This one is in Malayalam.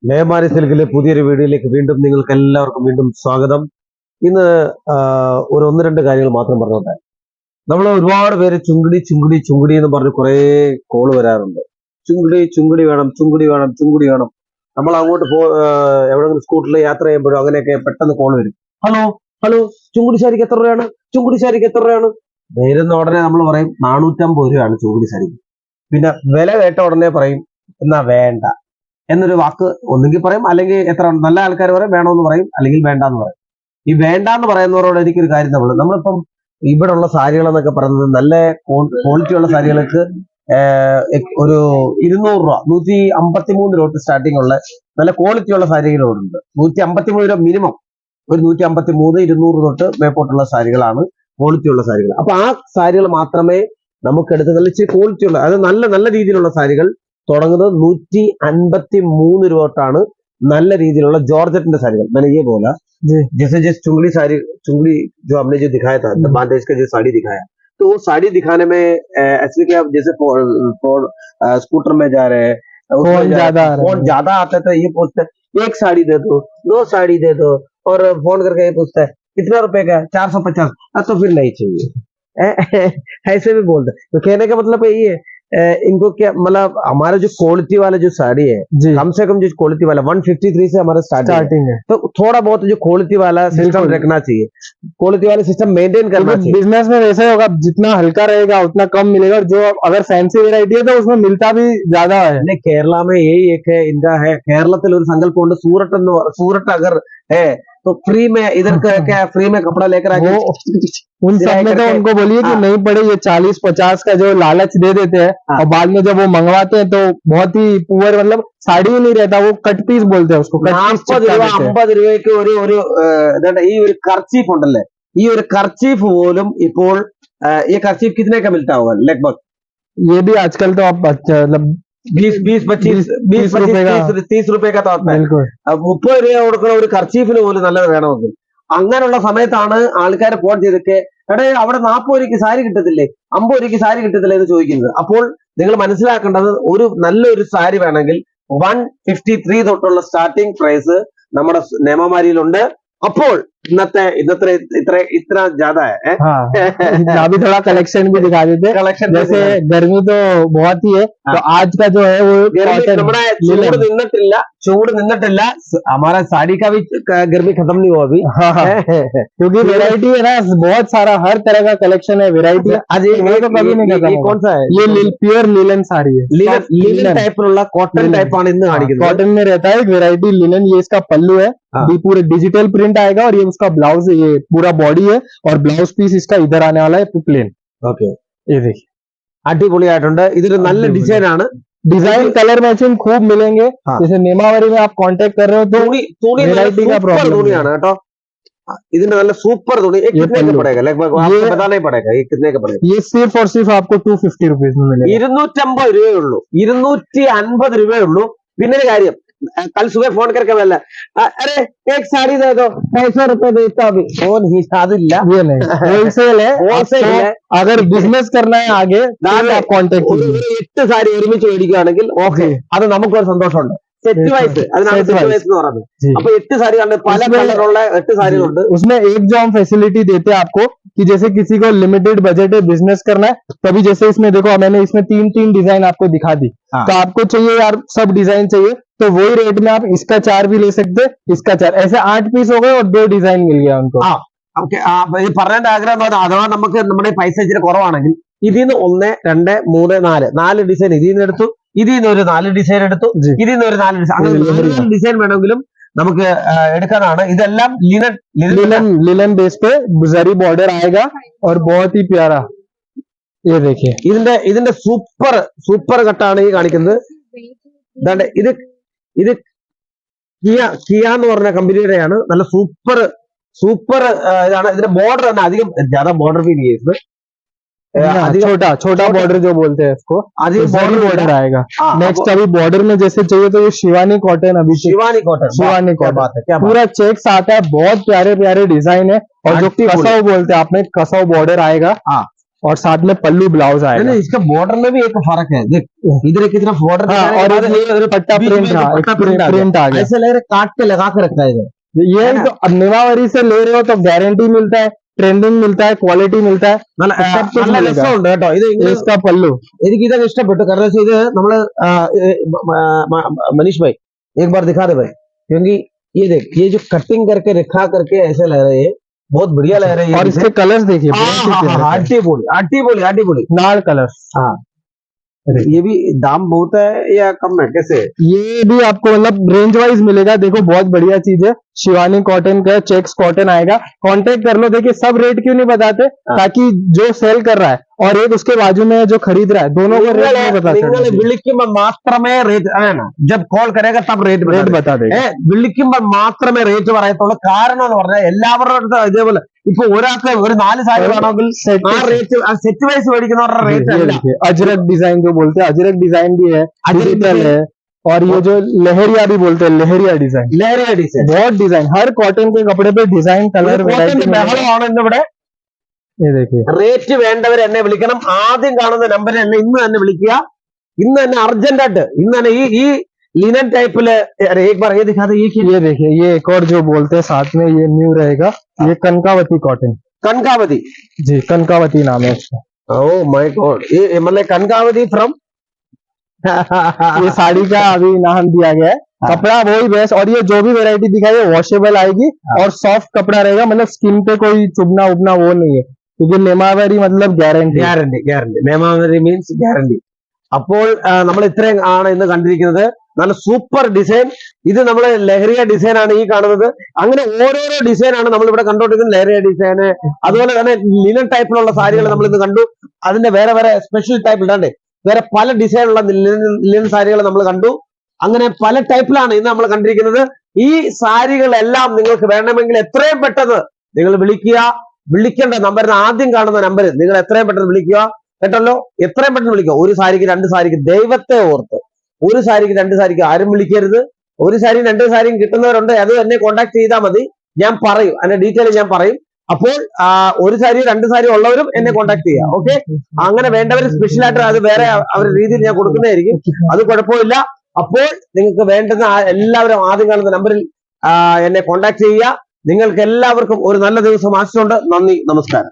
മേമാരി സിൽക്കിലെ പുതിയൊരു വീഡിയോയിലേക്ക് വീണ്ടും നിങ്ങൾക്ക് എല്ലാവർക്കും വീണ്ടും സ്വാഗതം. ഇന്ന് ഒരു ഒന്ന് രണ്ട് കാര്യങ്ങൾ മാത്രം പറഞ്ഞോട്ടെ. നമ്മൾ ഒരുപാട് പേര് ചുങ്കിടി ചുങ്കിടി ചുങ്കിടി എന്ന് പറഞ്ഞ് കുറെ കോള് വരാറുണ്ട്. ചുങ്കിടി ചുങ്കിടി വേണം, ചുങ്കിടി വേണം, ചുങ്കിടി വേണം. നമ്മൾ അങ്ങോട്ട് എവിടെങ്കിലും സ്കൂട്ടറിൽ യാത്ര ചെയ്യുമ്പോഴും അങ്ങനെയൊക്കെ പെട്ടെന്ന് കോള് വരും. ഹലോ ഹലോ, ചുങ്കിടി സാരിക്ക് എത്ര രൂപയാണ്? ചുങ്കിടി സാരിക്ക് എത്ര രൂപയാണ്? വരുന്ന ഉടനെ നമ്മൾ പറയും 450 രൂപയാണ് ചുങ്കിടി സാരിക്ക്. പിന്നെ വില കേട്ട ഉടനെ പറയും എന്നാ വേണ്ട എന്നൊരു വാക്ക് ഒന്നുകിൽ പറയും, അല്ലെങ്കിൽ എത്ര നല്ല ആൾക്കാർ പറയും വേണമെന്ന് പറയും, അല്ലെങ്കിൽ വേണ്ടാന്ന് പറയും. ഈ വേണ്ട എന്ന് പറയുന്നവരോട് എനിക്കൊരു കാര്യം നമ്മളിപ്പം ഇവിടെ ഉള്ള സാരികൾ എന്നൊക്കെ പറയുന്നത് നല്ല ക്വാളിറ്റി ഉള്ള സാരികൾക്ക് ഒരു 200 രൂപ 153 രൂപ സ്റ്റാർട്ടിംഗ് ഉള്ള നല്ല ക്വാളിറ്റി ഉള്ള സാരികളുണ്ട്. 153 രൂപ മിനിമം. ഒരു 153 200 തൊട്ട് മേപ്പോട്ടുള്ള സാരികളാണ് ക്വാളിറ്റി ഉള്ള സാരികൾ. അപ്പൊ ആ സാരികൾ മാത്രമേ നമുക്ക് എടുത്ത് നല്ല ഇച്ചിരി ക്വാളിറ്റി ഉള്ള, അത് നല്ല നല്ല രീതിയിലുള്ള സാരികൾ തുടങ്ങുന്നത് 153 രൂപ തൊട്ടാണ്. നല്ല രീതിയിലുള്ള ജോർജറ്റിന്റെ സാരികൾ मैंने ये बोला जैसे जैसे चुंगड़ी साड़ी, चुंगड़ी जो हमने जो दिखाया था बांधेज का जो साड़ी दिखाया, तो वो साड़ी दिखाने में एक्चुअली क्या, जैसे स्कूटर में जा रहे हैं, फोन ज्यादा आता है तो ये पूछते हैं एक साड़ी दे दो साड़ी दे दो, और फोन करके ये पूछता है कितना रुपए का? 450। तो फिर नहीं चाहिए ऐसे भी बोलते हैं। तो कहने का मतलब यही है, इनको क्या मतलब, हमारा जो क्वालिटी वाला जो साड़ी है, कम से कम जो क्वालिटी वाला 153 से हमारा स्टार्टिंग है, तो थोड़ा बहुत जो क्वालिटी वाला सिस्टम रखना चाहिए, क्वालिटी वाला सिस्टम मेंटेन करना चाहिए। बिजनेस में वैसे होगा, जितना हल्का रहेगा उतना कम मिलेगा, और जो अगर फैंसी वेराइटी है तो उसमें मिलता भी ज्यादा है। नहीं, केरला में यही एक है इनका है, केरളത്തിൽ ഒരു സങ്കല്പമുണ്ട്, सूरत अगर है तो फ्री में इधर क्या फ्री में कपड़ा लेकर आके उन सब में तो उनको बोलिए कि नहीं पड़े, ये 40-50 का जो लालच दे देते हैं, और बाद में जब वो मंगवाते हैं तो बहुत ही पुअर, मतलब साड़ी ही नहीं रहता, वो कट पीस बोलते हैं उसको। 40 രൂപ 50 രൂപയ്ക്ക് ഈ ഒരു കർച്ചീഫ് ഉണ്ടല്ലേ, ഈ ഒരു കർച്ചീഫ് പോലും ഇപ്പോൾ ये कर्चीफ कितने का मिलता होगा लगभग? ये भी आजकल तो आप मतलब 20-25-30 रुपए का तो आता है। 30 രൂപ കൊടുക്കുന്ന ഒരു കർച്ചീഫിന് പോലും നല്ലത് വേണമെങ്കിൽ, അങ്ങനെയുള്ള സമയത്താണ് ആൾക്കാർ ഫോൺ ചെയ്തൊക്കെ എടേ അവിടെ 40 രൂപയ്ക്ക് സാരി കിട്ടത്തില്ലേ, 50 രൂപയ്ക്ക് സാരി കിട്ടത്തില്ലേ എന്ന് ചോദിക്കുന്നത്. അപ്പോൾ നിങ്ങൾ മനസ്സിലാക്കേണ്ടത്, ഒരു നല്ലൊരു സാരി വേണമെങ്കിൽ 153 തൊട്ടുള്ള സ്റ്റാർട്ടിംഗ് പ്രൈസ് നമ്മുടെ നിയമമാരിയിലുണ്ട്. അപ്പോൾ इतना ज्यादा है। अभी थोड़ा कलेक्शन भी दिखा देते। कलेक्शन जैसे गर्मी तो बहुत ही है, तो आज का जो है वो चूड़ निन्नटिल्ला, हमारा साड़ी का भी गर्मी खत्म नहीं हुआ अभी। क्योंकि वेराइटी है ना, बहुत सारा हर तरह का कलेक्शन है, वेराइटी। आज ये कभी नहीं खत्म। कौन सा है? ये प्योर लिलन साड़ी है, linen type cotton type cotton में रहता है वेराइटी लिनन। ये इसका पल्लू है, पूरे डिजिटल प्रिंट आएगा, और ये उसका ब्लाउज, ये पूरा बॉडी है, और ब्लाउज पीस इसका इधर आने वाला है प्लेन। ओके, ये देखिए അടിപൊളിയായിട്ടുണ്ട്. ഇതൊരു നല്ല ഡിസൈൻ ആണ്. डिजाइन कलर मैचिंग खूब मिलेंगे। जैसे नेमावरी में आप कांटेक्ट कर रहे हो तो वेराइटी का प्रॉब्लम തുണിയാണ് കേട്ടോ. ഇതിന്റെ നല്ല സൂപ്പർ തുണി. कितने का पड़ेगा लगभग? आपको बताना ही पड़ेगा ये कितने का पड़ेगा। ये सिर्फ और सिर्फ आपको 250 रुपीज में मिलेगा। 250 രൂപയേ ഉള്ളൂ, 250 രൂപയേ ഉള്ളൂ. പിന്നെ ഒരു കാര്യം, कल सुबह फोन करके बोला अरे एक साड़ी दे दो, 500 रुपए देता अभी फोन ही सादिल्ला। ये नहीं, होलसेल है, होलसेल है। अगर बिजनेस करना है आगे आप कॉन्टेक्ट कीजिए। 8 സാരി ഒരുമിച്ച് മേടിക്കുകയാണെങ്കിൽ ഓക്കെ, അത് നമുക്കൊരു സന്തോഷമുണ്ട്. സെറ്റ് വൈസ്, അതിനാണ് സെറ്റ് വൈസ് എന്ന് പറയുന്നത്. അപ്പൊ 8 സാരി കണ്ട് പല കളറുള്ള 8 സാരികളുണ്ട്. उसमें एक जो हम फैसिलिटी देते हैं आपको, कि जैसे किसी को लिमिटेड बजट है, बिजनेस करना है, तभी जैसे इसमें देखो मैंने इसमें 3 डिजाइन आपको दिखा दी। तो आपको चाहिए यार सब डिजाइन चाहिए, तो वही रेट में आप इसका 4 भी ले सकते, इसका 4, ऐसे 8 पीस हो गए और 2 डिजाइन मिल गया उनको। പറഞ്ഞതിന്റെ ആഗ്രഹം അഥവാ നമുക്ക് നമ്മുടെ പൈസ ഇച്ചിരി കുറവാണെങ്കിൽ ഇതിൽ നിന്ന് 1 2 3 4 ഡിസൈൻ ഇതിൽ നിന്ന് എടുത്തു, ഇതിൽ നിന്ന് ഒരു 4 ഡിസൈൻ എടുത്തു, ഇതിൽ നിന്ന് ഒരു 4 ഡിസൈൻ, അങ്ങനെ 4 ഡിസൈൻ വേണമെങ്കിലും നമുക്ക് എടുക്കാനാണ്. ഇതെല്ലാം लिनन बेस पे जरी बॉर्डर आएगा, और बहुत ही प्यारा। ये देखिए, ഇതിന്റെ സൂപ്പർ കട്ടാണ് ഈ കാണിക്കുന്നത്. ഇത് കിയ എന്ന് പറഞ്ഞ കമ്പനിയുടെയാണ്. നല്ല സൂപ്പർ ഇതാണ്. ഇതിന്റെ ബോർഡർ തന്നെ അധികം ज्यादा बॉर्डर भी नहीं है इसमें, छोटा बॉर्डर जो बोलते हैं इसको, बॉर्डर आएगा। नेक्स्ट अभी बॉर्डर में जैसे चाहिए तो ये शिवानी कॉटन, अभी शिवानी कॉटन पूरा चेक्स आता है, बहुत प्यारे प्यारे डिजाइन है। और जो कसौ बोलते हैं आपने, कसौ बॉर्डर आएगा, और साथ में पल्लू ब्लाउज आएगा। नहीं, इसका बॉर्डर में भी एक फर्क है, देख इधर एक कितना बॉर्डर हाँ, और और पट्टा प्रिंट, हाँ, प्रिंट आ गया। ऐसे लग रहा है काट के लगा के रखा है इधर। ये तो अब निमावरी से ले रहे हो तो गारंटी मिलता है, ट्रेंडिंग मिलता है, क्वालिटी मिलता है, सब कुछ നല്ല मिलेगा। രസമുണ്ട് കേട്ടോ ഇത് ये इसका पल्लू। എനിക്ക് ഇതൊക്കെ ഇഷ്ടപ്പെട്ടു കാരണം വെച്ചാൽ ഇത് നമ്മള് मनीष भाई एक बार दिखा दे भाई, क्योंकि ये देख ये जो कटिंग करके रखा करके ऐसे लग रहा है, बहुत बढ़िया लग रहा है ये और इसके कलर्स देखिए, अड्डीपोली अड्डीपोली अड्डीपोली नाल कलर। हाँ, ये भी दाम बहुत है या कम है कैसे? ये भी आपको मतलब रेंज वाइज मिलेगा। देखो बहुत बढ़िया चीज है, शिवानी कॉटन का चेक्स कॉटन आएगा। कांटेक्ट कर लो। देखिए सब रेट क्यों नहीं बताते, ताकि जो सेल कर रहा है और एक उसके बाजू में जो खरीद रहा है, दोनों को रेट नहीं बता सकते। വിളിക്കുമ്പോൾ മാത്രമേ റേറ്റ് ആണ്, जब कॉल करेगा तब रेट बता देगा। വിളിക്കുമ്പോൾ മാത്രമേ റേറ്റ് പറയത്തുള്ളൂ. കാരണം എന്ന് പറഞ്ഞാൽ എല്ലാവരുടെ അടുത്ത് ഇതേപോലെ ഇപ്പൊ ഒരാൾക്ക് ഒരു 4 സാരി വേണമെങ്കിൽ ആ റേറ്റ് സെറ്റ് വൈസ് മേടിക്കുന്നവരുടെ റേറ്റ് അല്ല. अजरक डिजाइन जो बोलते हैं, अजरक डिजाइन भी है, डिजिटल है, और ये जो लहरिया भी बोलते हैं, लहरिया डिजाइन, ലഹരിയ ഡിസൈൻ, बहुत डिजाइन, हर कॉटन के कपड़े पे डिजाइन कलर ബഹളമാണ് ഇന്നിവിടെ. ये देखिए റേറ്റ് വേണ്ടവർ എന്നെ വിളിക്കണം. ആദ്യം കാണുന്ന നമ്പറിൽ എന്നെ ഇന്ന് തന്നെ വിളിക്കുക. ഇന്ന് തന്നെ അർജന്റ് ആയിട്ട് ഇന്ന് തന്നെ ഈ लिनन टाइप एक बार ये दिखा दे. ये देखिए, ये एक और जो बोलते हैं साथ में, ये न्यू रहेगा, ये कनकावती कॉटन, कनकावती जी कनकावती नाम है इसका। ओह माय गॉड, ये मतलब कनकावती फ्रॉम ये साड़ी का अभी नाम दिया गया है। कपड़ा वही बेस्ट, और ये जो भी वैरायटी दिखाई है वॉशेबल आएगी और सॉफ्ट कपड़ा रहेगा, मतलब स्किन पे कोई चुभना उबना वो नहीं है, क्योंकि नेमावरी मतलब गारंटी ഗ്യാരണ്ടി നേമാവരി മീൻസ് ഗ്യാരണ്ടി. അപ്പോൾ നമ്മൾ ഇത്രയും ആണ് ഇന്ന് കണ്ടിരിക്കുന്നത്. നല്ല സൂപ്പർ ഡിസൈൻ. ഇത് നമ്മൾ ലഹരിയ ഡിസൈൻ ആണ് ഈ കാണുന്നത്. അങ്ങനെ ഓരോരോ ഡിസൈൻ ആണ് നമ്മൾ ഇവിടെ കണ്ടോണ്ടിരിക്കുന്നത്. ലഹരിയ ഡിസൈന്, അതുപോലെ തന്നെ ലിനൻ ടൈപ്പിലുള്ള സാരികൾ നമ്മൾ ഇന്ന് കണ്ടു. അതിന്റെ വേറെ വേറെ സ്പെഷ്യൽ ടൈപ്പ് ഇടാണ്ട് വേറെ പല ഡിസൈനുള്ള ലിനൻ സാരികൾ നമ്മൾ കണ്ടു. അങ്ങനെ പല ടൈപ്പിലാണ് ഇന്ന് നമ്മൾ കണ്ടിരിക്കുന്നത്. ഈ സാരികളെല്ലാം നിങ്ങൾക്ക് വേണമെങ്കിൽ എത്രയും പെട്ടെന്ന് നിങ്ങൾ വിളിക്കുക. വിളിക്കേണ്ട നമ്പറിന് ആദ്യം കാണുന്ന നമ്പർ നിങ്ങൾ എത്രയും പെട്ടെന്ന് വിളിക്കുക കേട്ടല്ലോ. എത്രയും പെട്ടെന്ന് വിളിക്കുക. ഒരു സാരിക്ക് 2 സാരിക്ക് ദൈവത്തെ ഓർത്ത് ഒരു സാരിക്ക് 2 സാരിക്ക് ആരും വിളിക്കരുത്. ഒരു സാരിയും 2 സാരിയും കിട്ടുന്നവരുണ്ട്, അത് എന്നെ കോൺടാക്ട് ചെയ്താൽ മതി. ഞാൻ പറയും, അതിന്റെ ഡീറ്റെയിൽ ഞാൻ പറയും. അപ്പോൾ ഒരു സാരി 2 സാരി ഉള്ളവരും എന്നെ കോൺടാക്ട് ചെയ്യുക. ഓക്കെ, അങ്ങനെ വേണ്ടവർ സ്പെഷ്യൽ ആയിട്ട് അത് വേറെ അവരുടെ രീതിയിൽ ഞാൻ കൊടുക്കുന്നതായിരിക്കും, അത് കുഴപ്പമില്ല. അപ്പോൾ നിങ്ങൾക്ക് വേണ്ടുന്ന എല്ലാവരും ആദ്യം കാണുന്ന നമ്പറിൽ എന്നെ കോൺടാക്ട് ചെയ്യുക. നിങ്ങൾക്ക് എല്ലാവർക്കും ഒരു നല്ല ദിവസം ആശംസിച്ചുകൊണ്ട് നന്ദി, നമസ്കാരം.